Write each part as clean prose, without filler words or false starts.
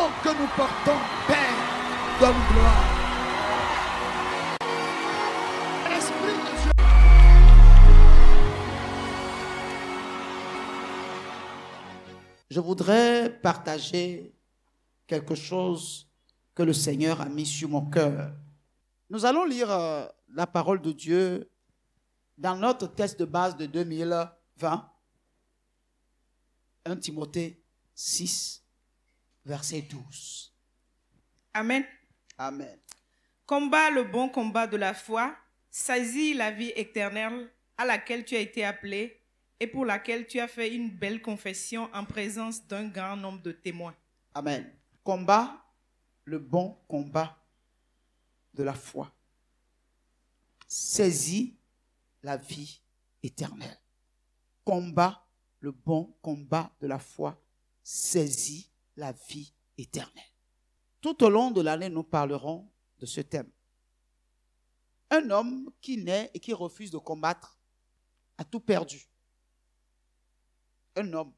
chants que nous portons, Père, donne gloire. Esprit de Dieu. Je voudrais partager quelque chose que le Seigneur a mis sur mon cœur. Nous allons lire la parole de Dieu dans notre texte de base de 2020, 1 Timothée 6, verset 12. Amen. Amen. Combat le bon combat de la foi, saisis la vie éternelle à laquelle tu as été appelé et pour laquelle tu as fait une belle confession en présence d'un grand nombre de témoins. Amen. Combat le bon combat de la foi. Saisis la vie éternelle. Combat le bon combat de la foi. Saisis la vie éternelle. Tout au long de l'année, nous parlerons de ce thème. Un homme qui naît et qui refuse de combattre a tout perdu. Un homme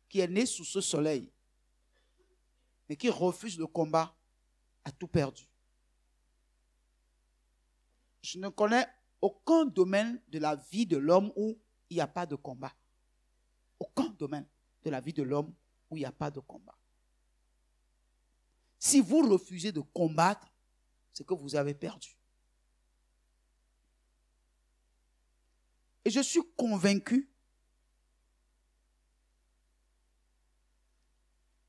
qui est né sous ce soleil, mais qui refuse le combat, a tout perdu. Je ne connais aucun domaine de la vie de l'homme où il n'y a pas de combat. Aucun domaine de la vie de l'homme où il n'y a pas de combat. Si vous refusez de combattre, c'est que vous avez perdu. Et je suis convaincu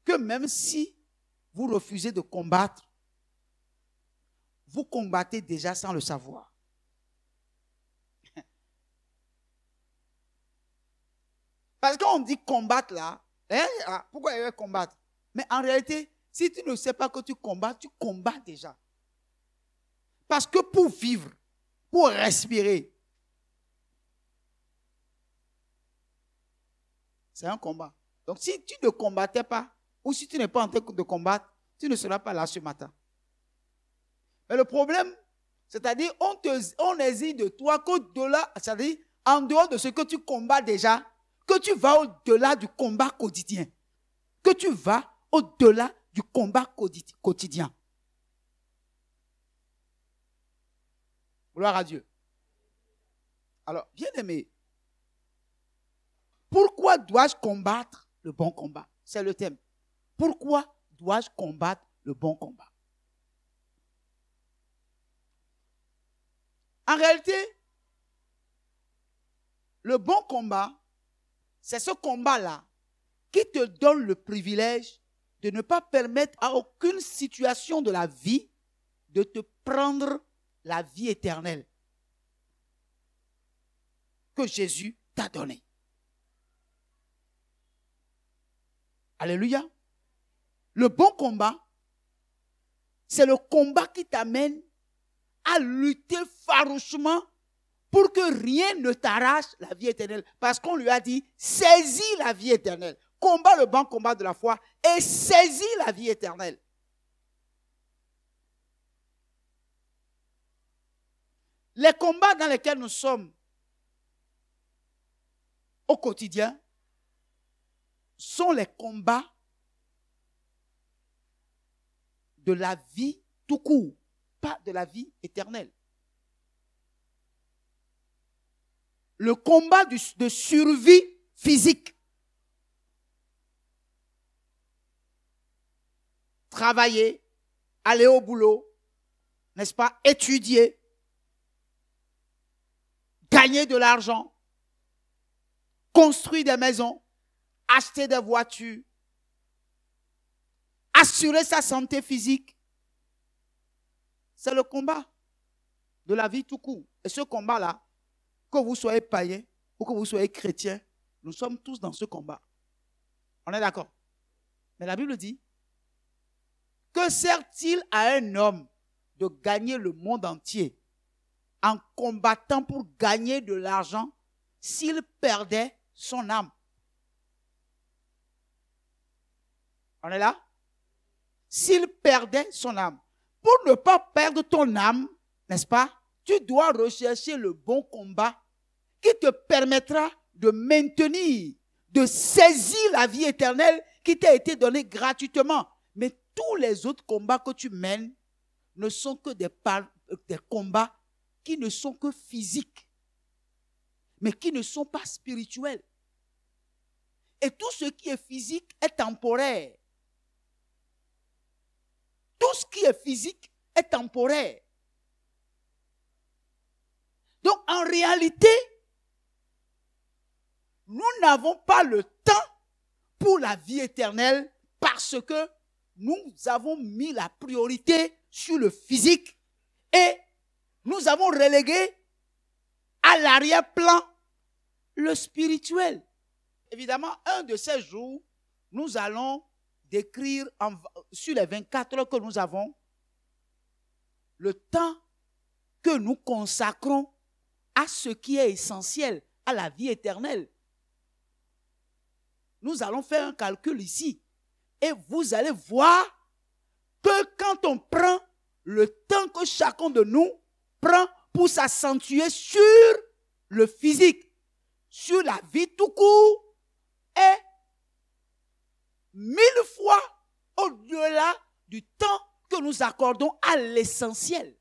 que même si vous refusez de combattre, vous combattez déjà sans le savoir. Parce qu'on dit combattre là, pourquoi il veut combattre? Mais en réalité, si tu ne sais pas que tu combats déjà. Parce que pour vivre, pour respirer, c'est un combat. Donc si tu ne combattais pas, ou si tu n'es pas en train de combattre, tu ne seras pas là ce matin. Mais le problème, c'est-à-dire, on hésite de toi qu'au-delà, c'est-à-dire, en dehors de ce que tu combats déjà, que tu vas au-delà du combat quotidien. Que tu vas au-delà du combat quotidien. Gloire à Dieu. Alors, bien aimé, pourquoi dois-je combattre le bon combat? C'est le thème. Pourquoi dois-je combattre le bon combat? En réalité, le bon combat, c'est ce combat-là qui te donne le privilège de ne pas permettre à aucune situation de la vie de te prendre la vie éternelle que Jésus t'a donnée. Alléluia. Le bon combat, c'est le combat qui t'amène à lutter farouchement pour que rien ne t'arrache la vie éternelle. Parce qu'on lui a dit, saisis la vie éternelle. Combat le bon combat de la foi et saisis la vie éternelle. Les combats dans lesquels nous sommes au quotidien sont les combats de la vie tout court, pas de la vie éternelle. Le combat de survie physique. Travailler, aller au boulot, n'est-ce pas, étudier, gagner de l'argent, construire des maisons, acheter des voitures, assurer sa santé physique. C'est le combat de la vie tout court. Et ce combat-là, que vous soyez païen ou que vous soyez chrétien, nous sommes tous dans ce combat. On est d'accord? Mais la Bible dit, que sert-il à un homme de gagner le monde entier en combattant pour gagner de l'argent s'il perdait son âme? On est là? S'il perdait son âme. Pour ne pas perdre ton âme, n'est-ce pas? Tu dois rechercher le bon combat qui te permettra de maintenir, de saisir la vie éternelle qui t'a été donné gratuitement. Mais tous les autres combats que tu mènes ne sont que des combats qui ne sont que physiques, mais qui ne sont pas spirituels. Et tout ce qui est physique est temporaire. Tout ce qui est physique est temporaire. Donc, en réalité, nous n'avons pas le temps pour la vie éternelle parce que nous avons mis la priorité sur le physique et nous avons relégué à l'arrière-plan le spirituel. Évidemment, un de ces jours, nous allons décrire sur les 24 heures que nous avons le temps que nous consacrons à ce qui est essentiel, à la vie éternelle. Nous allons faire un calcul ici et vous allez voir que quand on prend le temps que chacun de nous prend pour s'accentuer sur le physique, sur la vie tout court, est 1000 fois au-delà du temps que nous accordons à l'essentiel.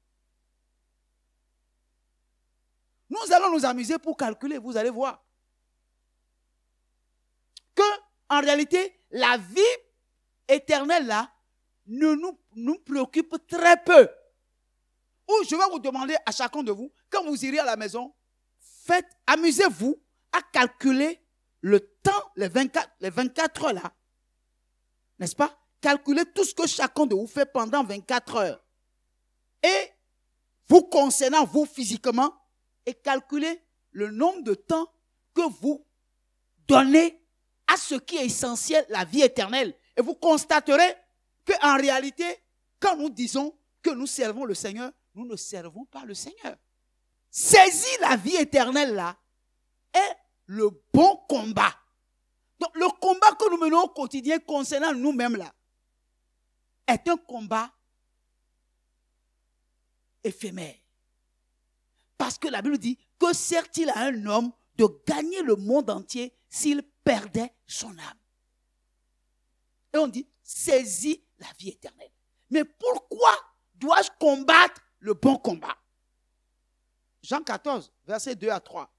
Nous allons nous amuser pour calculer, vous allez voir. Que, en réalité, la vie éternelle, là, nous préoccupe très peu. Ou je vais vous demander à chacun de vous, quand vous irez à la maison, amusez-vous à calculer le temps, les 24 heures là. N'est-ce pas? Calculez tout ce que chacun de vous fait pendant 24 heures. Et vous concernant, vous physiquement, et calculez le nombre de temps que vous donnez à ce qui est essentiel, la vie éternelle. Et vous constaterez qu'en réalité, quand nous disons que nous servons le Seigneur, nous ne servons pas le Seigneur. Saisir la vie éternelle là est le bon combat. Donc le combat que nous menons au quotidien concernant nous-mêmes là est un combat éphémère. Parce que la Bible dit, que sert-il à un homme de gagner le monde entier s'il perdait son âme? Et on dit, saisis la vie éternelle. Mais pourquoi dois-je combattre le bon combat? Jean 14, versets 2 à 3.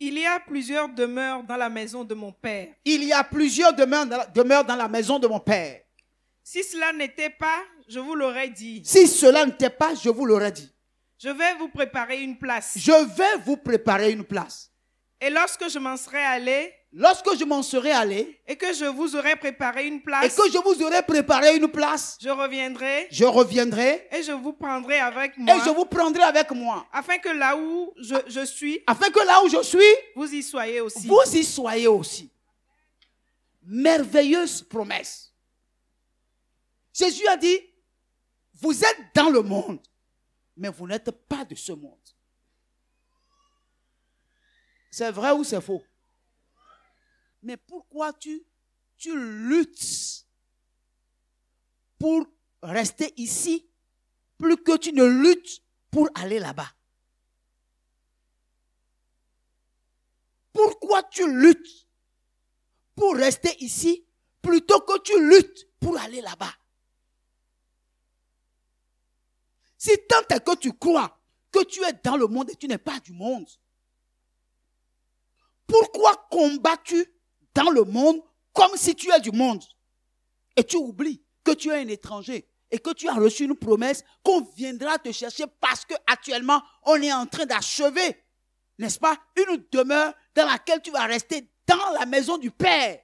Il y a plusieurs demeures dans la maison de mon Père. Il y a plusieurs demeures dans la maison de mon Père. Si cela n'était pas, je vous l'aurais dit. Si cela n'était pas, je vous l'aurais dit. Je vais vous préparer une place. Je vais vous préparer une place. Et lorsque je m'en serai allé, et que je vous aurai préparé une place, je reviendrai, et je vous prendrai avec moi, afin que là où je suis, vous y soyez aussi. Merveilleuse promesse. Jésus a dit, vous êtes dans le monde, mais vous n'êtes pas de ce monde. C'est vrai ou c'est faux? Mais pourquoi tu luttes pour rester ici plus que tu ne luttes pour aller là-bas? Pourquoi tu luttes pour rester ici plutôt que tu luttes pour aller là-bas? Si tant est que tu crois que tu es dans le monde et tu n'es pas du monde, pourquoi combats-tu dans le monde comme si tu es du monde? Et tu oublies que tu es un étranger et que tu as reçu une promesse qu'on viendra te chercher parce qu'actuellement, on est en train d'achever, n'est-ce pas, une demeure dans laquelle tu vas rester dans la maison du Père,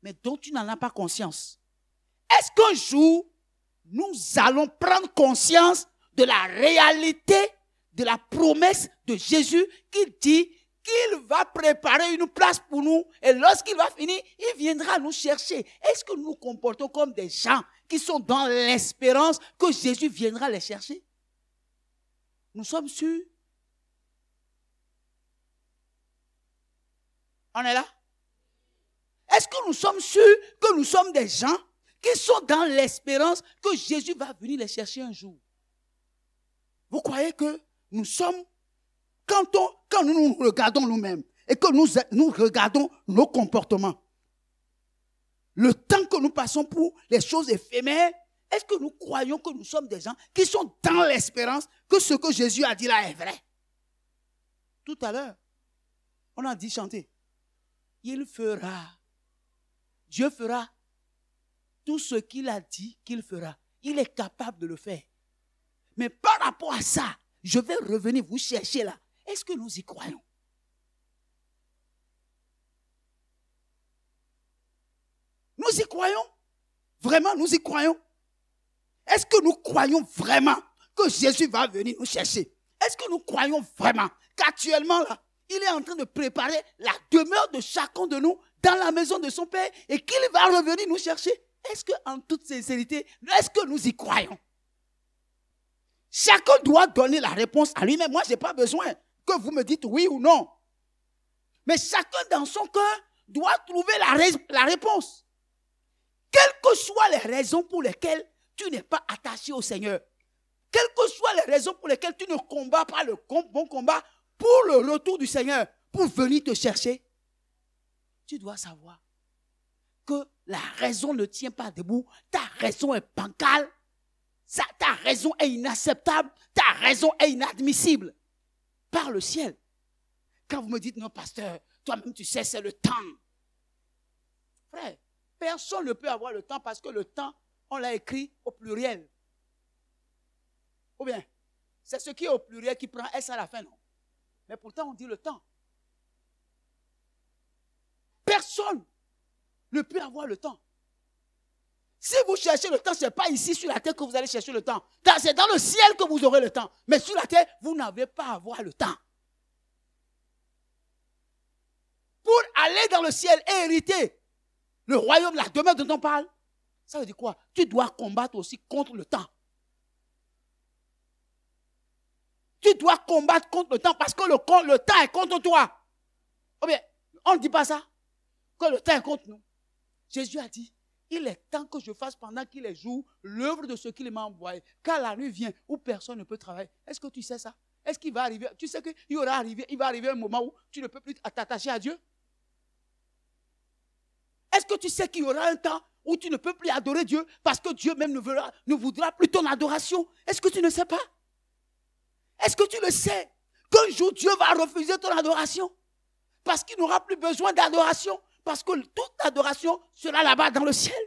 mais dont tu n'en as pas conscience. Est-ce qu'un jour, nous allons prendre conscience de la réalité de la promesse de Jésus qui dit qu'il va préparer une place pour nous et lorsqu'il va finir, il viendra nous chercher. Est-ce que nous nous comportons comme des gens qui sont dans l'espérance que Jésus viendra les chercher? Nous sommes sûrs? On est là? Est-ce que nous sommes sûrs que nous sommes des gens qui sont dans l'espérance que Jésus va venir les chercher un jour? Vous croyez que nous sommes, quand nous nous regardons nous-mêmes et que nous regardons nos comportements, le temps que nous passons pour les choses éphémères, est-ce que nous croyons que nous sommes des gens qui sont dans l'espérance que ce que Jésus a dit là est vrai? Tout à l'heure, on a dit chanter. Il fera. Dieu fera tout ce qu'il a dit qu'il fera. Il est capable de le faire. Mais par rapport à ça, je vais revenir vous chercher là. Est-ce que nous y croyons? Nous y croyons? Vraiment, nous y croyons? Est-ce que nous croyons vraiment que Jésus va venir nous chercher? Est-ce que nous croyons vraiment qu'actuellement là, il est en train de préparer la demeure de chacun de nous dans la maison de son Père et qu'il va revenir nous chercher? Est-ce qu'en toute sincérité, est-ce que nous y croyons? Chacun doit donner la réponse à lui-même. Moi, je n'ai pas besoin que vous me dites oui ou non. Mais chacun dans son cœur doit trouver la réponse. Quelles que soient les raisons pour lesquelles tu n'es pas attaché au Seigneur, quelles que soient les raisons pour lesquelles tu ne combats pas le bon combat pour le retour du Seigneur, pour venir te chercher, tu dois savoir que la raison ne tient pas debout, ta raison est bancale, ta raison est inacceptable, ta raison est inadmissible par le ciel. Quand vous me dites, non pasteur, toi-même tu sais c'est le temps. Frère, personne ne peut avoir le temps parce que le temps, on l'a écrit au pluriel. Ou bien, c'est ce qui est au pluriel qui prend S à la fin, non? Mais pourtant, on dit le temps. Personne ne peut avoir le temps. Si vous cherchez le temps, ce n'est pas ici sur la terre que vous allez chercher le temps. C'est dans le ciel que vous aurez le temps. Mais sur la terre, vous n'avez pas à avoir le temps. Pour aller dans le ciel et hériter le royaume, la demeure dont on parle, ça veut dire quoi? Tu dois combattre aussi contre le temps. Tu dois combattre contre le temps parce que le temps est contre toi. Ou bien, on ne dit pas ça? Que le temps est contre nous. Jésus a dit, il est temps que je fasse pendant qu'il est jour l'œuvre de ce qu'il m'a envoyé. Car la nuit vient où personne ne peut travailler. Est-ce que tu sais ça? Est-ce qu'il va arriver? Tu sais qu'il va arriver un moment où tu ne peux plus t'attacher à Dieu? Est-ce que tu sais qu'il y aura un temps où tu ne peux plus adorer Dieu parce que Dieu même ne voudra plus ton adoration? Est-ce que tu ne sais pas? Est-ce que tu le sais? Qu'un jour Dieu va refuser ton adoration parce qu'il n'aura plus besoin d'adoration, parce que toute adoration sera là-bas dans le ciel.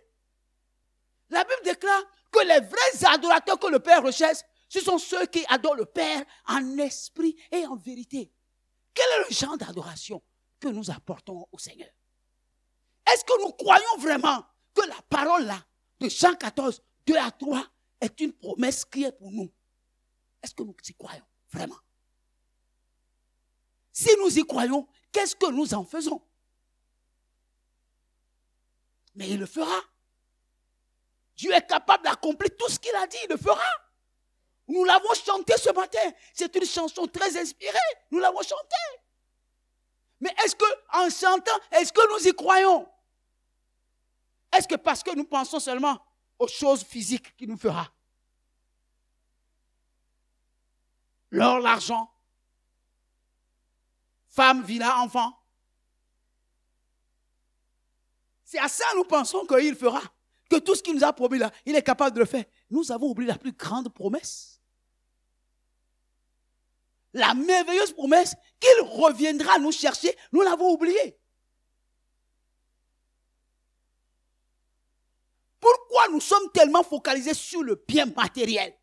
La Bible déclare que les vrais adorateurs que le Père recherche, ce sont ceux qui adorent le Père en esprit et en vérité. Quel est le genre d'adoration que nous apportons au Seigneur? Est-ce que nous croyons vraiment que la parole là de Jean 14, 2 à 3 est une promesse qui est pour nous? Est-ce que nous y croyons vraiment? Si nous y croyons, qu'est-ce que nous en faisons? Mais il le fera. Dieu est capable d'accomplir tout ce qu'il a dit, il le fera. Nous l'avons chanté ce matin. C'est une chanson très inspirée. Nous l'avons chantée. Mais est-ce qu'en chantant, est-ce que nous y croyons? Est-ce que parce que nous pensons seulement aux choses physiques qu'il nous fera? L'or, l'argent, femme, villa, enfant. C'est à ça que nous pensons qu'il fera. Que tout ce qu'il nous a promis là, il est capable de le faire. Nous avons oublié la plus grande promesse. La merveilleuse promesse qu'il reviendra nous chercher, nous l'avons oubliée. Pourquoi nous sommes tellement focalisés sur le bien matériel?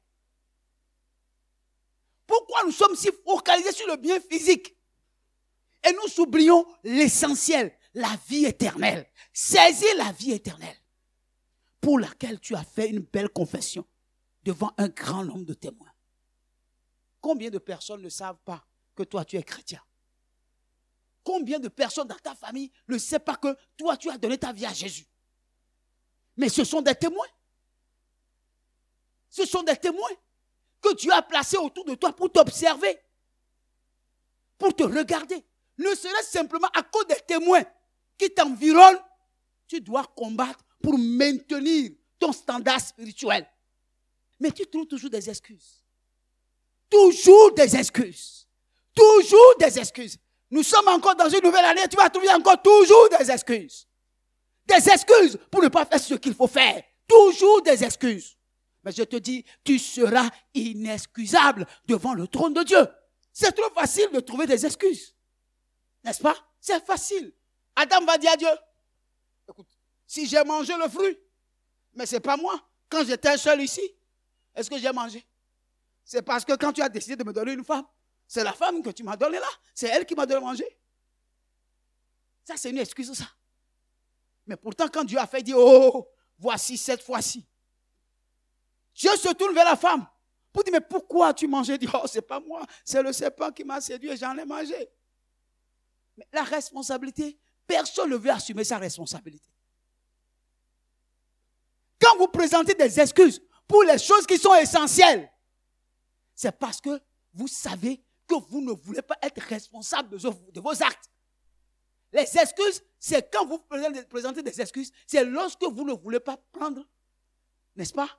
Pourquoi nous sommes si focalisés sur le bien physique? Et nous oublions l'essentiel, la vie éternelle. Saisis la vie éternelle pour laquelle tu as fait une belle confession devant un grand nombre de témoins. Combien de personnes ne savent pas que toi tu es chrétien? Combien de personnes dans ta famille ne savent pas que toi tu as donné ta vie à Jésus? Mais ce sont des témoins. Ce sont des témoins que Dieu a placés autour de toi pour t'observer, pour te regarder. Ne serait-ce simplement à cause des témoins qui t'environnent, tu dois combattre pour maintenir ton standard spirituel. Mais tu trouves toujours des excuses. Toujours des excuses. Toujours des excuses. Nous sommes encore dans une nouvelle année, tu vas trouver encore toujours des excuses. Des excuses pour ne pas faire ce qu'il faut faire. Toujours des excuses. Mais je te dis, tu seras inexcusable devant le trône de Dieu. C'est trop facile de trouver des excuses. N'est-ce pas? C'est facile. Adam va dire à Dieu, écoute, si j'ai mangé le fruit, mais ce n'est pas moi. Quand j'étais seul ici, est-ce que j'ai mangé? C'est parce que quand tu as décidé de me donner une femme, c'est la femme que tu m'as donnée là. C'est elle qui m'a donné à manger. Ça, c'est une excuse, ça. Mais pourtant, quand Dieu a fait dire, oh, voici cette fois-ci. Dieu se tourne vers la femme pour dire, mais pourquoi tu mangeais? Il dit, oh, c'est pas moi, c'est le serpent qui m'a séduit et j'en ai mangé. Mais la responsabilité, personne ne veut assumer sa responsabilité. Quand vous présentez des excuses pour les choses qui sont essentielles, c'est parce que vous savez que vous ne voulez pas être responsable de vos actes. Les excuses, c'est quand vous présentez des excuses, c'est lorsque vous ne voulez pas prendre, n'est-ce pas,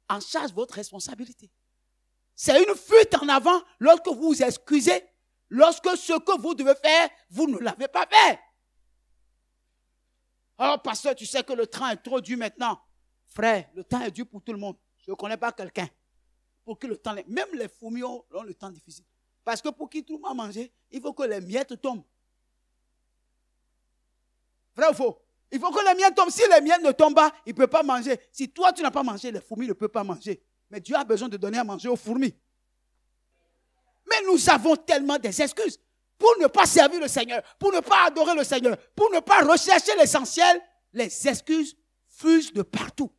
en charge votre responsabilité. C'est une fuite en avant lorsque vous vous excusez, lorsque ce que vous devez faire, vous ne l'avez pas fait. Oh, pasteur, tu sais que le train est trop dur maintenant. Frère, le temps est dur pour tout le monde. Je ne connais pas quelqu'un. Pour que le temps, même les fourmis ont le temps difficile. Parce que pour qu'ils trouvent à manger, il faut que les miettes tombent. Vrai ou faux? Il faut que les miettes tombent. Si les miettes ne tombent pas, il ne peut pas manger. Si toi, tu n'as pas mangé, les fourmis ne peuvent pas manger. Mais Dieu a besoin de donner à manger aux fourmis. Mais nous avons tellement des excuses pour ne pas servir le Seigneur, pour ne pas adorer le Seigneur, pour ne pas rechercher l'essentiel. Les excuses fusent de partout.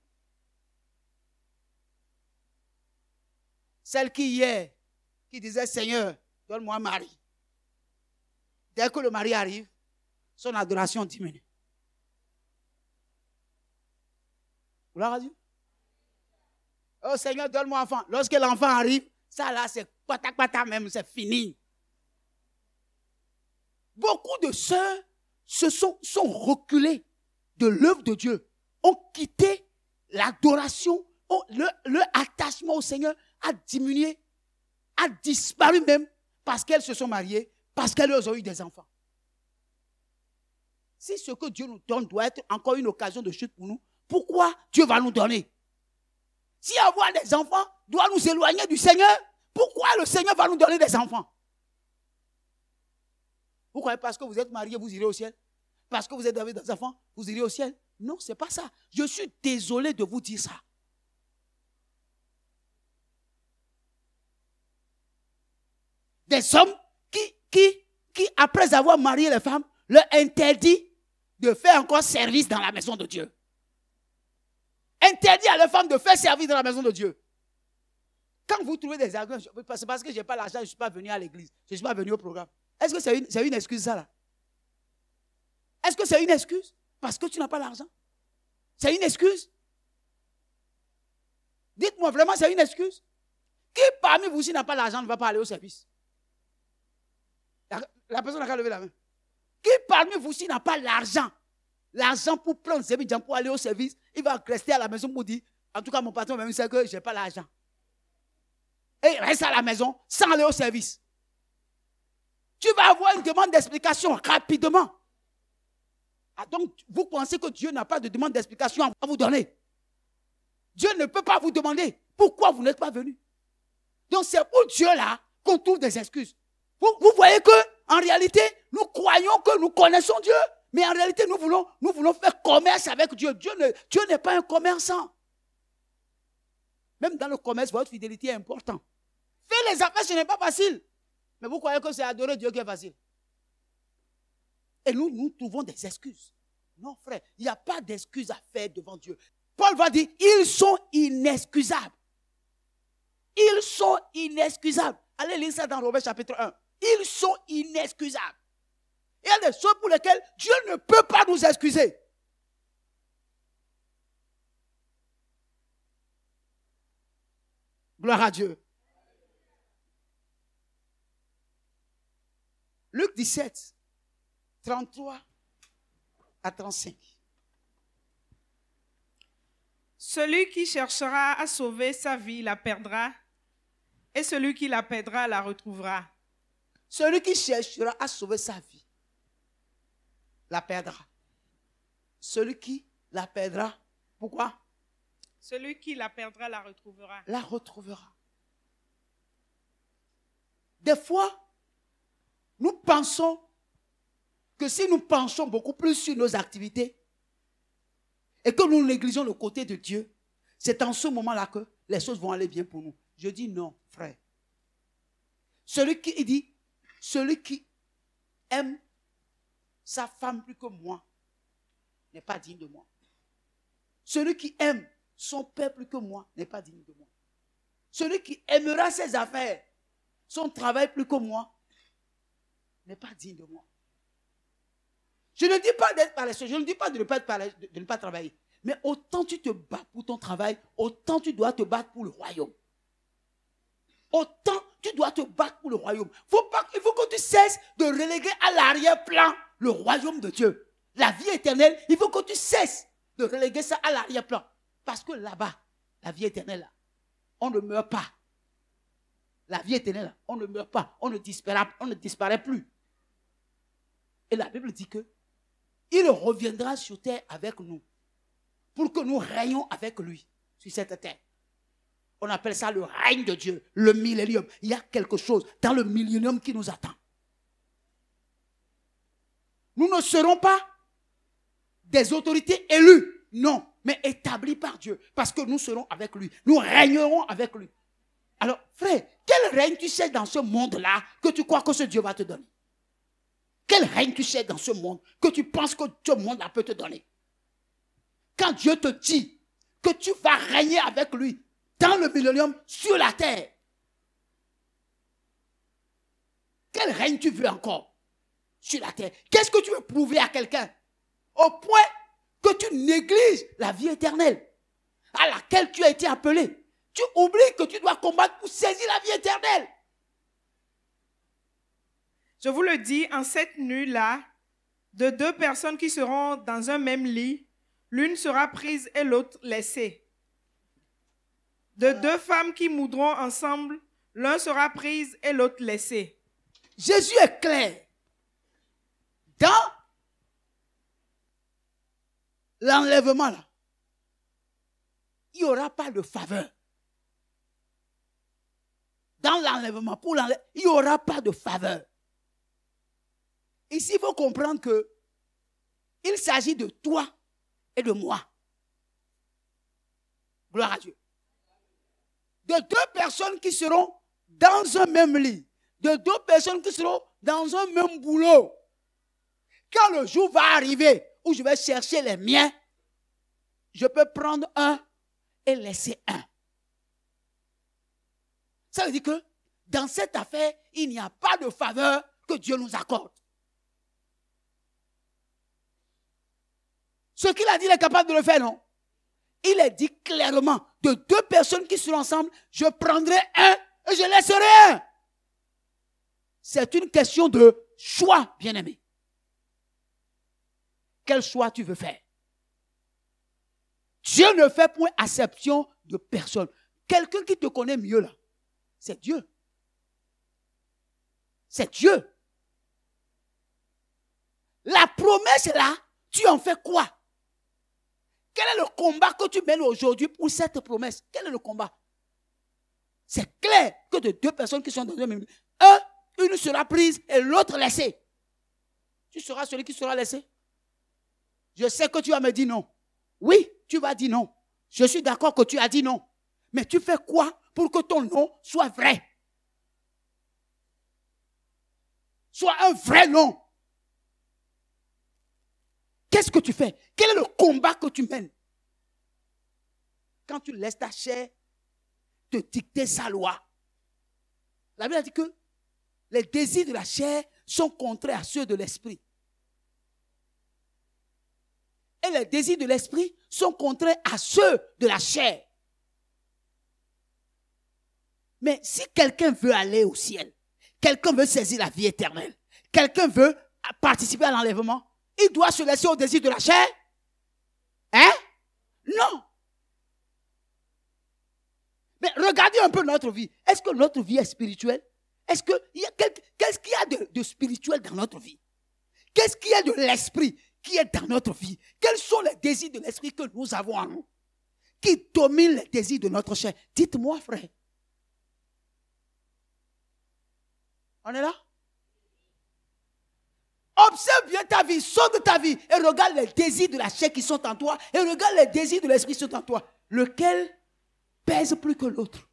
Celle qui hier, qui disait, Seigneur, donne-moi un mari. Dès que le mari arrive, son adoration diminue. Gloire à Dieu. Oh Seigneur, donne-moi un enfant. Lorsque l'enfant arrive, ça là, c'est pata même, c'est fini. Beaucoup de sœurs sont reculées de l'œuvre de Dieu, ont quitté l'adoration, leur attachement au Seigneur a diminué, a disparu même parce qu'elles se sont mariées, parce qu'elles ont eu des enfants. Si ce que Dieu nous donne doit être encore une occasion de chute pour nous, pourquoi Dieu va nous donner? Si avoir des enfants doit nous éloigner du Seigneur, pourquoi le Seigneur va nous donner des enfants? Vous croyez parce que vous êtes marié, vous irez au ciel? Parce que vous êtes avec des enfants, vous irez au ciel? Non, ce n'est pas ça. Je suis désolé de vous dire ça. Des hommes qui, après avoir marié les femmes, leur interdit de faire encore service dans la maison de Dieu. Interdit à les femmes de faire service dans la maison de Dieu. Quand vous trouvez des arguments, c'est parce que je n'ai pas l'argent, je ne suis pas venu à l'église, je ne suis pas venu au programme. Est-ce que c'est une excuse ça là? Est-ce que c'est une excuse? Parce que tu n'as pas l'argent? C'est une excuse? Dites-moi vraiment, c'est une excuse? Qui parmi vous, s'il n'a pas l'argent, ne va pas aller au service? La personne n'a qu'à lever la main. Qui parmi vous, s'il n'a pas l'argent pour prendre ses bidons pour aller au service, il va rester à la maison pour dire, en tout cas mon patron même sait que je n'ai pas l'argent. Et il reste à la maison sans aller au service. Tu vas avoir une demande d'explication rapidement. Ah, donc, vous pensez que Dieu n'a pas de demande d'explication à vous donner? Dieu ne peut pas vous demander pourquoi vous n'êtes pas venu. Donc, c'est pour Dieu là qu'on trouve des excuses. Vous voyez qu'en réalité, nous croyons que nous connaissons Dieu, mais en réalité, nous voulons faire commerce avec Dieu. Dieu n'est pas un commerçant. Même dans le commerce, votre fidélité est importante. Faire les affaires, ce n'est pas facile. Mais vous croyez que c'est adorer Dieu qui est facile. Et nous trouvons des excuses. Non, frère, il n'y a pas d'excuses à faire devant Dieu. Paul va dire, ils sont inexcusables. Ils sont inexcusables. Allez lire ça dans Romains chapitre 1. Ils sont inexcusables. Il y a des choses pour lesquelles Dieu ne peut pas nous excuser. Gloire à Dieu. Luc 17, 33 à 35. Celui qui cherchera à sauver sa vie la perdra, et celui qui la perdra la retrouvera. Celui qui cherchera à sauver sa vie la perdra. celui qui la perdra, pourquoi? Celui qui la perdra la retrouvera. La retrouvera. Des fois, nous pensons que si nous penchons beaucoup plus sur nos activités et que nous négligeons le côté de Dieu, c'est en ce moment-là que les choses vont aller bien pour nous. Je dis non, frère. Celui qui aime sa femme plus que moi n'est pas digne de moi. Celui qui aime son père plus que moi n'est pas digne de moi. Celui qui aimera ses affaires, son travail plus que moi, n'est pas digne de moi. Je ne dis pas d'être paresseux, je ne dis pas de ne pas travailler. Mais autant tu te bats pour ton travail, autant tu dois te battre pour le royaume. Autant tu dois te battre pour le royaume. Il faut que tu cesses de reléguer à l'arrière-plan le royaume de Dieu. La vie éternelle, il faut que tu cesses de reléguer ça à l'arrière-plan. Parce que là-bas, la vie éternelle, là, on ne meurt pas. La vie éternelle, là, on ne meurt pas. On ne disparaît plus. Et la Bible dit que il reviendra sur terre avec nous pour que nous règnions avec lui sur cette terre. On appelle ça le règne de Dieu, le millénium. Il y a quelque chose dans le millénium qui nous attend. Nous ne serons pas des autorités élues, non, mais établies par Dieu, parce que nous serons avec lui. Nous régnerons avec lui. Alors, frère, quel règne tu cherches dans ce monde-là que tu crois que ce Dieu va te donner? Quel règne tu cherches dans ce monde que tu penses que ce monde-là peut te donner? Quand Dieu te dit que tu vas régner avec lui dans le millénium sur la terre, quel règne tu veux encore sur la terre? Qu'est-ce que tu veux prouver à quelqu'un au point que tu négliges la vie éternelle à laquelle tu as été appelé? Tu oublies que tu dois combattre pour saisir la vie éternelle. Je vous le dis, en cette nuit-là, de deux personnes qui seront dans un même lit, l'une sera prise et l'autre laissée. De deux femmes qui moudront ensemble, l'un sera prise et l'autre laissée. Jésus est clair. Dans l'enlèvement, là, il n'y aura pas de faveur. Dans l'enlèvement, pour l'enlèvement, il n'y aura pas de faveur. Ici, il faut comprendre que il s'agit de toi et de moi. Gloire à Dieu. De deux personnes qui seront dans un même lit. De deux personnes qui seront dans un même boulot. Quand le jour va arriver où je vais chercher les miens, je peux prendre un et laisser un. Ça veut dire que dans cette affaire, il n'y a pas de faveur que Dieu nous accorde. Ce qu'il a dit, il est capable de le faire, non? Il est dit clairement, de deux personnes qui seront ensemble, je prendrai un et je laisserai un. C'est une question de choix, bien-aimé. Quel choix tu veux faire? Dieu ne fait point acception de personne. Quelqu'un qui te connaît mieux là, c'est Dieu. C'est Dieu. La promesse là, tu en fais quoi? Quel est le combat que tu mènes aujourd'hui pour cette promesse? Quel est le combat? C'est clair que de deux personnes qui sont dans le même lieu, une sera prise et l'autre laissée. Tu seras celui qui sera laissé? Je sais que tu vas me dire non. Oui, tu vas dire non. Je suis d'accord que tu as dit non. Mais tu fais quoi pour que ton non soit vrai? Soit un vrai non. Qu'est-ce que tu fais? Quel est le combat que tu mènes? Quand tu laisses ta chair te dicter sa loi. La Bible a dit que les désirs de la chair sont contraires à ceux de l'esprit. Et les désirs de l'esprit sont contraires à ceux de la chair. Mais si quelqu'un veut aller au ciel, quelqu'un veut saisir la vie éternelle, quelqu'un veut participer à l'enlèvement, il doit se laisser au désir de la chair? Hein? Non. Mais regardez un peu notre vie. Est-ce que notre vie est spirituelle? Qu'est-ce qu'il y a de spirituel dans notre vie? Qu'est-ce qu'il y a de l'esprit? qui est dans notre vie? Quels sont les désirs de l'esprit que nous avons en nous, qui dominent les désirs de notre chair? Dites-moi, frère. On est là? Observe bien ta vie, sors de ta vie et regarde les désirs de la chair qui sont en toi et regarde les désirs de l'esprit qui sont en toi. Lequel pèse plus que l'autre?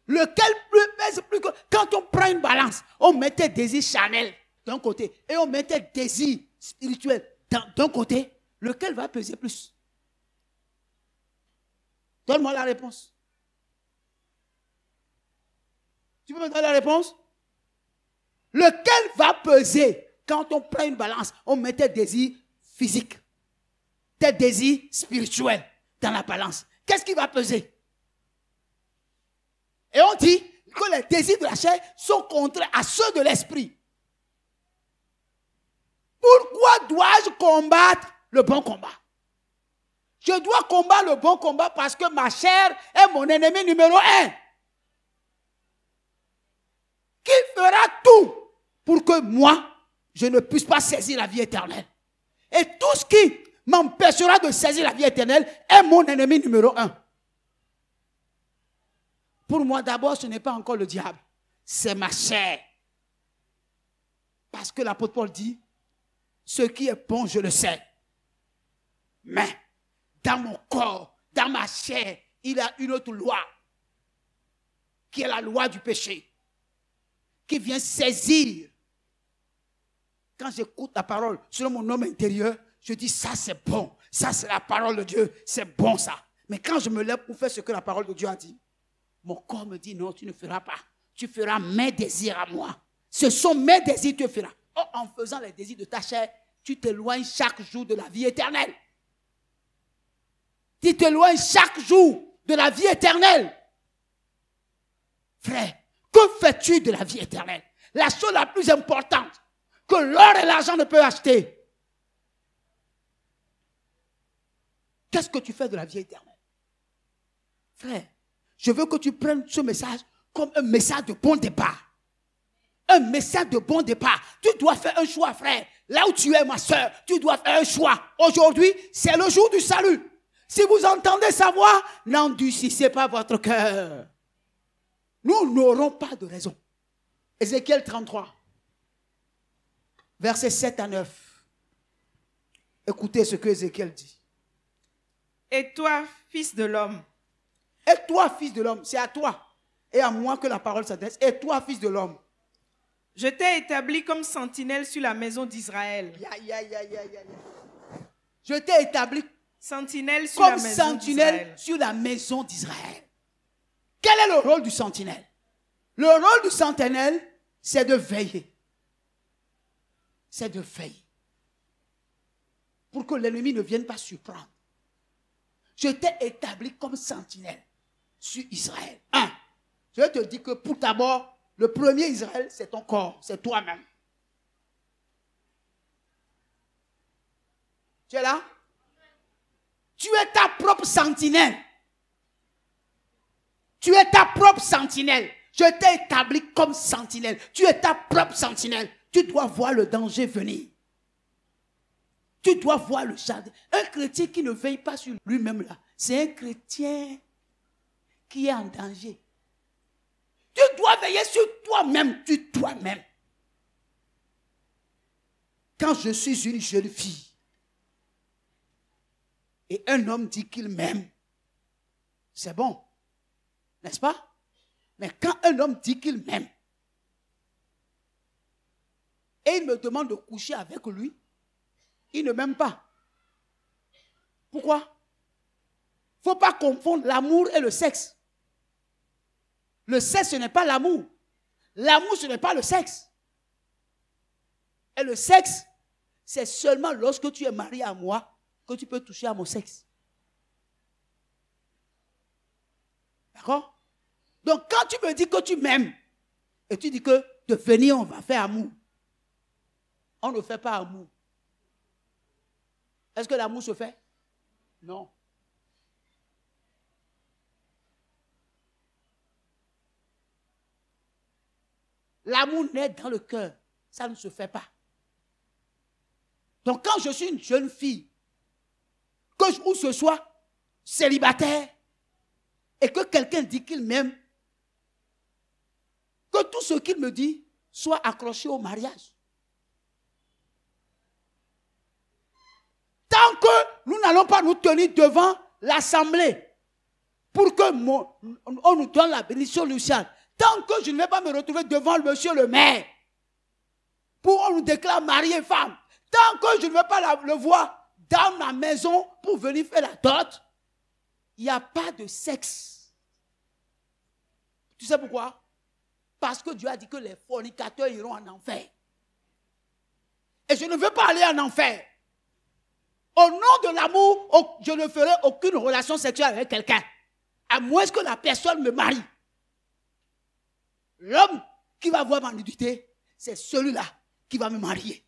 Lequel pèse plus que... Quand on prend une balance, on met tes désirs charnels d'un côté et on met tes désirs spirituels d'un côté. Lequel va peser plus? Donne-moi la réponse. Tu peux me donner la réponse? Lequel va peser? Quand on prend une balance, on met tes désirs physiques, tes désirs spirituels dans la balance. Qu'est-ce qui va peser? Et on dit que les désirs de la chair sont contraires à ceux de l'esprit. Pourquoi dois-je combattre le bon combat? Je dois combattre le bon combat parce que ma chair est mon ennemi numéro 1. Qui fera tout pour que moi, je ne puisse pas saisir la vie éternelle. Et tout ce qui m'empêchera de saisir la vie éternelle est mon ennemi numéro 1. Pour moi, d'abord, ce n'est pas encore le diable. C'est ma chair. Parce que l'apôtre Paul dit, ce qui est bon, je le sais. Mais, dans mon corps, dans ma chair, il y a une autre loi, qui est la loi du péché, qui vient saisir. Quand j'écoute la parole sur mon homme intérieur, je dis ça c'est bon, ça c'est la parole de Dieu, c'est bon ça. Mais quand je me lève pour faire ce que la parole de Dieu a dit, mon corps me dit non, tu ne feras pas. Tu feras mes désirs à moi. Ce sont mes désirs que tu feras. Oh, en faisant les désirs de ta chair, tu t'éloignes chaque jour de la vie éternelle. Tu t'éloignes chaque jour de la vie éternelle. Frère, que fais-tu de la vie éternelle? La chose la plus importante que l'or et l'argent ne peuvent acheter. Qu'est-ce que tu fais de la vie éternelle? Frère, je veux que tu prennes ce message comme un message de bon départ. Un message de bon départ. Tu dois faire un choix, frère. Là où tu es, ma soeur, tu dois faire un choix. Aujourd'hui, c'est le jour du salut. Si vous entendez sa voix, n'endurcissez pas votre cœur. Nous n'aurons pas de raison. Ézéchiel 33. Versets 7 à 9. Écoutez ce que Ézéchiel dit. Et toi, fils de l'homme. Et toi, fils de l'homme, c'est à toi et à moi que la parole s'adresse. Et toi, fils de l'homme. Je t'ai établi comme sentinelle sur la maison d'Israël. Je t'ai établi sentinelle sur comme la maison sentinelle sur la maison d'Israël. Quel est le rôle du sentinelle? Le rôle du sentinelle, c'est de veiller. C'est de veiller. Pour que l'ennemi ne vienne pas surprendre. Je t'ai établi comme sentinelle sur Israël. Je te dis que pour d'abord, le premier Israël, c'est ton corps, c'est toi-même. Tu es là? Tu es ta propre sentinelle. Tu es ta propre sentinelle. Je t'ai établi comme sentinelle. Tu es ta propre sentinelle. Tu dois voir le danger venir. Tu dois voir le jardin. Un chrétien qui ne veille pas sur lui-même là, c'est un chrétien qui est en danger. Tu dois veiller sur toi-même, toi-même. Quand je suis une jeune fille et un homme dit qu'il m'aime, c'est bon, n'est-ce pas? Mais quand un homme dit qu'il m'aime et il me demande de coucher avec lui, il ne m'aime pas. Pourquoi? Il ne faut pas confondre l'amour et le sexe. Le sexe, ce n'est pas l'amour. L'amour, ce n'est pas le sexe. Et le sexe, c'est seulement lorsque tu es marié à moi que tu peux toucher à mon sexe. D'accord? Donc, quand tu me dis que tu m'aimes, et tu dis que de venir, on va faire amour. On ne fait pas amour. Est-ce que l'amour se fait? Non. L'amour naît dans le cœur. Ça ne se fait pas. Donc quand je suis une jeune fille, ou ce soit célibataire, et que quelqu'un dit qu'il m'aime, que tout ce qu'il me dit soit accroché au mariage. Tant que nous n'allons pas nous tenir devant l'assemblée pour que on nous donne la bénédiction nuptiale, tant que je ne vais pas me retrouver devant le monsieur le maire pour qu'on nous déclare mari et femme, tant que je ne vais pas le voir dans ma maison pour venir faire la dot, il n'y a pas de sexe. Tu sais pourquoi? Parce que Dieu a dit que les fornicateurs iront en enfer. Et je ne veux pas aller en enfer. Au nom de l'amour, je ne ferai aucune relation sexuelle avec quelqu'un, à moins que la personne me marie. L'homme qui va voir ma nudité, c'est celui-là qui va me marier.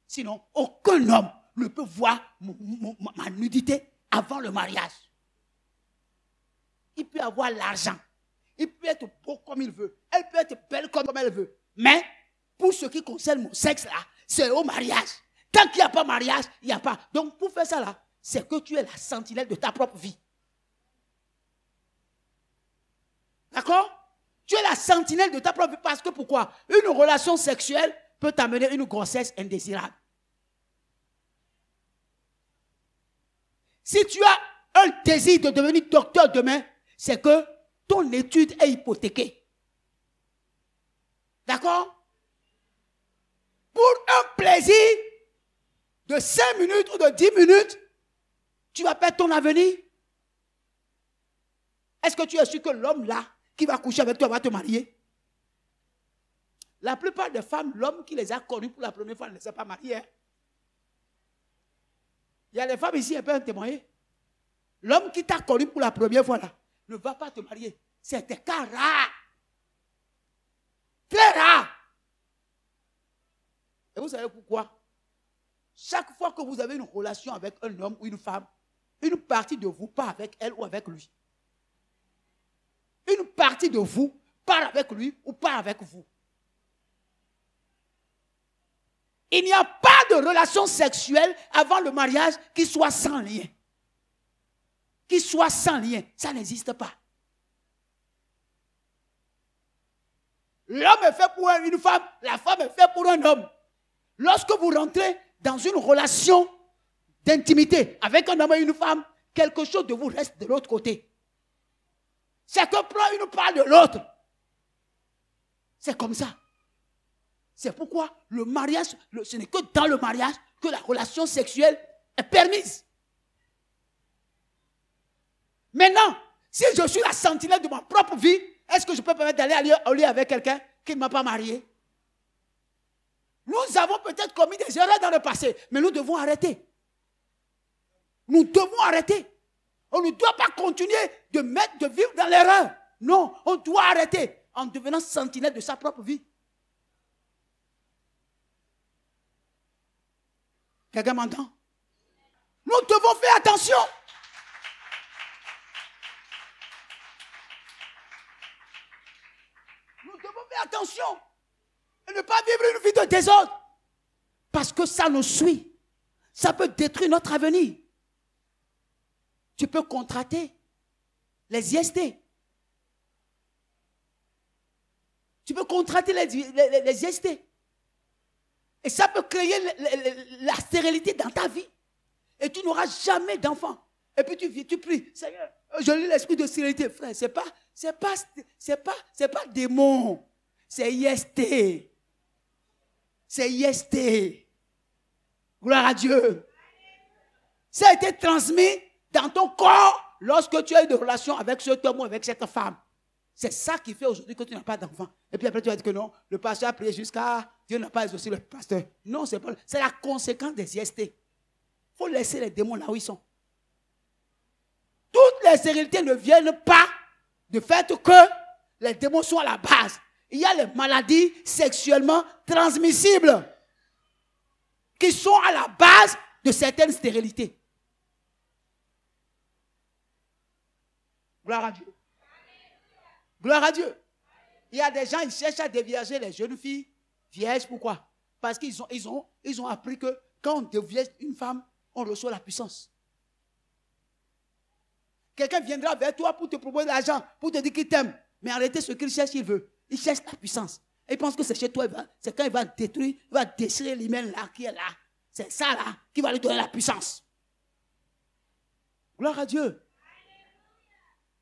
Sinon, aucun homme ne peut voir ma nudité avant le mariage. Il peut avoir l'argent. Il peut être beau comme il veut. Elle peut être belle comme elle veut. Mais, pour ce qui concerne mon sexe là, c'est au mariage. Tant qu'il n'y a pas mariage, il n'y a pas. Donc, pour faire ça là, c'est que tu es la sentinelle de ta propre vie. D'accord? Tu es la sentinelle de ta propre vie. Parce que pourquoi? Une relation sexuelle peut t'amener une grossesse indésirable. Si tu as un désir de devenir docteur demain, c'est que ton étude est hypothéquée. D'accord? Pour un plaisir de 5 minutes ou de 10 minutes, tu vas perdre ton avenir. Est-ce que tu es sûr que l'homme là, qui va coucher avec toi, va te marier? La plupart des femmes, l'homme qui les a connues pour la première fois ne les a pas mariées. Hein? Il y a des femmes ici, elles peuvent témoigner. L'homme qui t'a connu pour la première fois là, ne va pas te marier. C'est des cas rares. Très rares. Et vous savez pourquoi? Chaque fois que vous avez une relation avec un homme ou une femme, une partie de vous part avec elle ou avec lui. Une partie de vous part avec lui ou part avec vous. Il n'y a pas de relation sexuelle avant le mariage qui soit sans lien. Qui soit sans lien. Ça n'existe pas. L'homme est fait pour une femme, la femme est faite pour un homme. Lorsque vous rentrez dans une relation d'intimité avec un homme et une femme, quelque chose de vous reste de l'autre côté. Chacun prend une part de l'autre. C'est comme ça. C'est pourquoi le mariage, ce n'est que dans le mariage que la relation sexuelle est permise. Maintenant, si je suis la sentinelle de ma propre vie, est-ce que je peux permettre d'aller au lit avec quelqu'un qui ne m'a pas marié? Nous avons peut-être commis des erreurs dans le passé, mais nous devons arrêter. Nous devons arrêter. On ne doit pas continuer de vivre dans l'erreur. Non, on doit arrêter en devenant sentinelle de sa propre vie. Quelqu'un m'entend? Nous devons faire attention. Nous devons faire attention. Et ne pas vivre une vie de désordre. Parce que ça nous suit. Ça peut détruire notre avenir. Tu peux contracter les IST. Tu peux contracter les IST. Et ça peut créer la stérilité dans ta vie. Et tu n'auras jamais d'enfant. Et puis tu pries, Seigneur, je lis l'esprit de stérilité. Frère, c'est pas démon. C'est IST. C'est IST. Gloire à Dieu. Ça a été transmis dans ton corps lorsque tu as eu des relations avec cet homme ou avec cette femme. C'est ça qui fait aujourd'hui que tu n'as pas d'enfant. Et puis après tu vas dire que non, le pasteur a prié jusqu'à Dieu n'a pas exaucé le pasteur. Non, c'est la conséquence des IST. Il faut laisser les démons là où ils sont. Toutes les stérilités ne viennent pas du fait que les démons sont à la base. Il y a les maladies sexuellement transmissibles qui sont à la base de certaines stérilités. Gloire à Dieu. Gloire à Dieu. Il y a des gens, ils cherchent à dévierger les jeunes filles vierges. Pourquoi? Parce qu'ils ont appris que quand on devient une femme, on reçoit la puissance. Quelqu'un viendra vers toi pour te proposer de l'argent, pour te dire qu'il t'aime. Mais en réalité, ce qu'il cherche, il veut. Il cherche la puissance. Et il pense que c'est chez toi, c'est quand il va détruire, il va déchirer l'hymen là qui est là. C'est ça là qui va lui donner la puissance. Gloire à Dieu.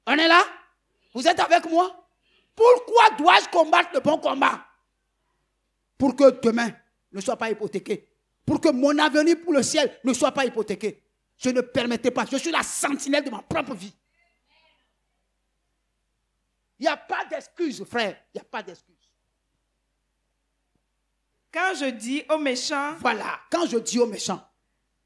On est là? Vous êtes avec moi? Pourquoi dois-je combattre le bon combat? Pour que demain ne soit pas hypothéqué. Pour que mon avenir pour le ciel ne soit pas hypothéqué. Je ne permettrai pas. Je suis la sentinelle de ma propre vie. Il n'y a pas d'excuse, frère. Il n'y a pas d'excuse. Quand je dis aux méchants, voilà, quand je dis aux méchants,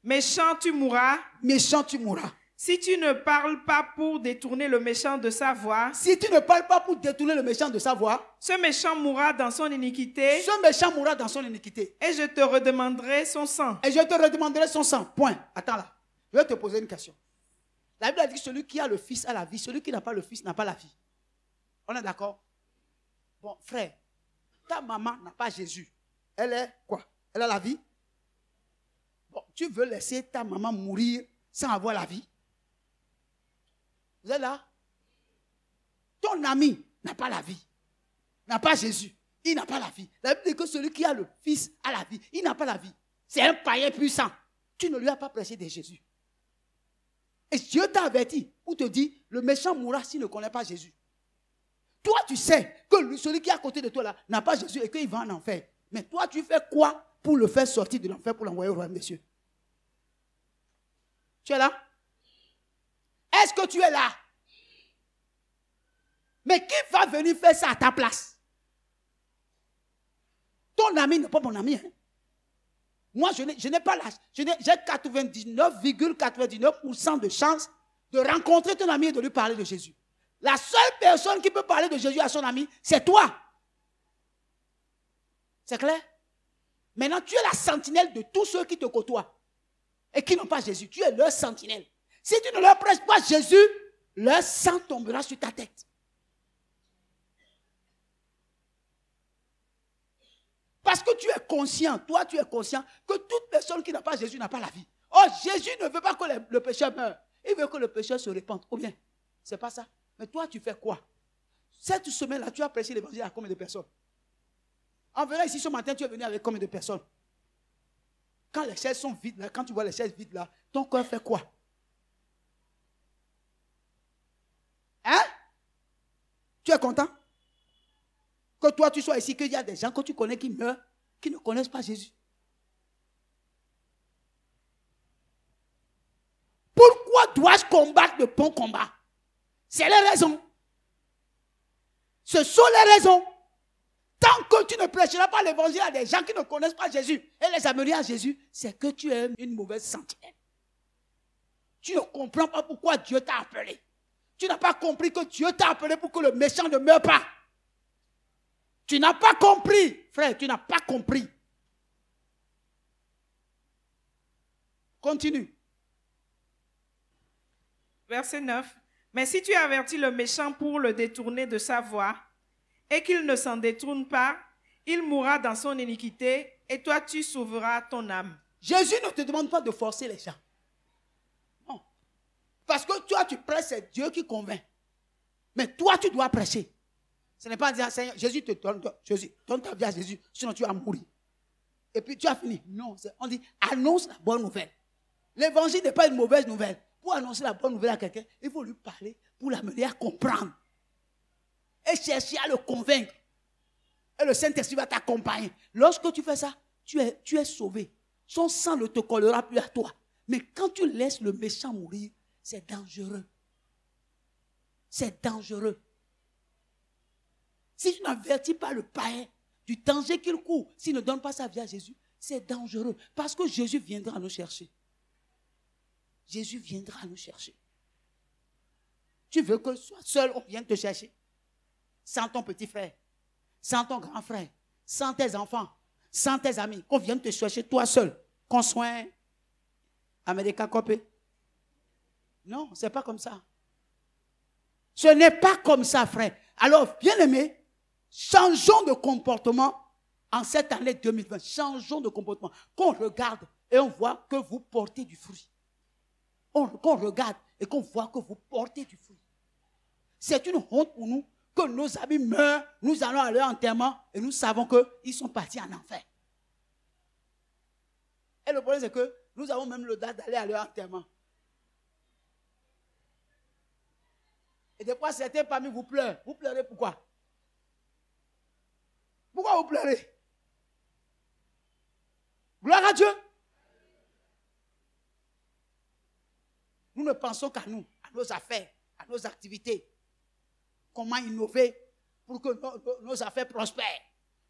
méchant tu mourras. Méchant tu mourras. Si tu ne parles pas pour détourner le méchant de sa voie, si tu ne parles pas pour détourner le méchant de sa voie, ce méchant mourra dans son iniquité. Ce méchant mourra dans son iniquité. Et je te redemanderai son sang. Et je te redemanderai son sang. Point. Attends là. Je vais te poser une question. La Bible a dit que celui qui a le Fils a la vie. Celui qui n'a pas le Fils n'a pas la vie. On est d'accord? Bon, frère, ta maman n'a pas Jésus. Elle est quoi? Elle a la vie? Bon, tu veux laisser ta maman mourir sans avoir la vie? Vous êtes là? Ton ami n'a pas la vie. N'a pas Jésus. Il n'a pas la vie. La Bible dit que celui qui a le Fils a la vie. Il n'a pas la vie. C'est un païen puissant. Tu ne lui as pas prêché de Jésus. Et Dieu t'a averti pour te dire, le méchant mourra s'il ne connaît pas Jésus. Toi, tu sais que celui qui est à côté de toi là n'a pas Jésus et qu'il va en enfer. Mais toi, tu fais quoi pour le faire sortir de l'enfer, pour l'envoyer au royaume des cieux? Tu es là? Est-ce que tu es là? Mais qui va venir faire ça à ta place? Ton ami n'est pas mon ami. Hein? Moi, je n'ai pas l'âge. J'ai 99,99% de chance de rencontrer ton ami et de lui parler de Jésus. La seule personne qui peut parler de Jésus à son ami, c'est toi. C'est clair? Maintenant, tu es la sentinelle de tous ceux qui te côtoient et qui n'ont pas Jésus. Tu es leur sentinelle. Si tu ne leur prêches pas Jésus, leur sang tombera sur ta tête. Parce que tu es conscient, toi tu es conscient que toute personne qui n'a pas Jésus n'a pas la vie. Oh, Jésus ne veut pas que le pécheur meure. Il veut que le pécheur se répande. Ou bien, c'est pas ça. Mais toi tu fais quoi? Cette semaine-là, tu as prêché l'évangile à combien de personnes? En venant ici ce matin, tu es venu avec combien de personnes? Quand les chaises sont vides, là, quand tu vois les chaises vides là, ton cœur fait quoi? Hein? Tu es content? Que toi tu sois ici, qu'il y a des gens que tu connais qui meurent, qui ne connaissent pas Jésus. Pourquoi dois-je combattre le bon combat? C'est les raisons. Ce sont les raisons. Tant que tu ne prêcheras pas l'évangile à des gens qui ne connaissent pas Jésus et les amener à Jésus, c'est que tu es une mauvaise sentinelle. Tu ne comprends pas pourquoi Dieu t'a appelé. Tu n'as pas compris que Dieu t'a appelé pour que le méchant ne meure pas. Tu n'as pas compris, frère, tu n'as pas compris. Continue. Verset 9. Mais si tu avertis le méchant pour le détourner de sa voie, et qu'il ne s'en détourne pas, il mourra dans son iniquité, et toi tu sauveras ton âme. Jésus ne te demande pas de forcer les gens. Non. Parce que toi tu prêches, c'est Dieu qui convainc. Mais toi tu dois prêcher. Ce n'est pas dire, Seigneur, Jésus te donne, Jésus, donne ta vie à Jésus, sinon tu vas mourir. Et puis tu as fini. Non, on dit, annonce la bonne nouvelle. L'évangile n'est pas une mauvaise nouvelle. Pour annoncer la bonne nouvelle à quelqu'un, il faut lui parler pour l'amener à comprendre. Et chercher à le convaincre. Et le Saint-Esprit va t'accompagner. Lorsque tu fais ça, tu es sauvé. Son sang ne te collera plus à toi. Mais quand tu laisses le méchant mourir, c'est dangereux. C'est dangereux. Si tu n'avertis pas le païen du danger qu'il court, s'il ne donne pas sa vie à Jésus, c'est dangereux. Parce que Jésus viendra nous chercher. Jésus viendra nous chercher. Tu veux que soit seul, on vienne te chercher? Sans ton petit frère, sans ton grand frère, sans tes enfants, sans tes amis, qu'on vienne te chercher toi seul, qu'on soit America Copé. Non, c'est pas comme ça. Ce n'est pas comme ça, frère. Alors, bien aimé, changeons de comportement en cette année 2020. Changeons de comportement. Qu'on regarde et on voit que vous portez du fruit. Qu'on regarde et qu'on voit que vous portez du fruit. C'est une honte pour nous que nos amis meurent, nous allons à leur enterrement et nous savons qu'ils sont partis en enfer. Et le problème, c'est que nous avons même l'audace d'aller à leur enterrement. Et des fois, certains parmi vous pleurent. Vous pleurez pourquoi? Pourquoi vous pleurez? Gloire à Dieu. Nous ne pensons qu'à nous, à nos affaires, à nos activités. Comment innover pour que nos affaires prospèrent.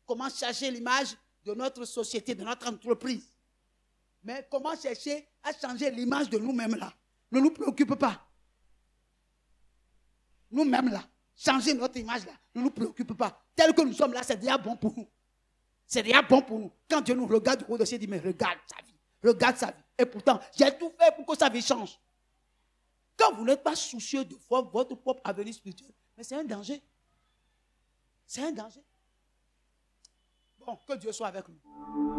Comment chercher l'image de notre société, de notre entreprise. Mais comment chercher à changer l'image de nous-mêmes là? Ne nous préoccupe pas. Nous-mêmes là, changer notre image là, ne nous préoccupe pas. Tel que nous sommes là, c'est déjà bon pour nous. C'est déjà bon pour nous. Quand Dieu nous regarde du haut de ciel, il dit, mais regarde sa vie. Regarde sa vie. Et pourtant, j'ai tout fait pour que sa vie change. Quand vous n'êtes pas soucieux de votre propre avenir spirituel, mais c'est un danger. C'est un danger. Bon, que Dieu soit avec nous.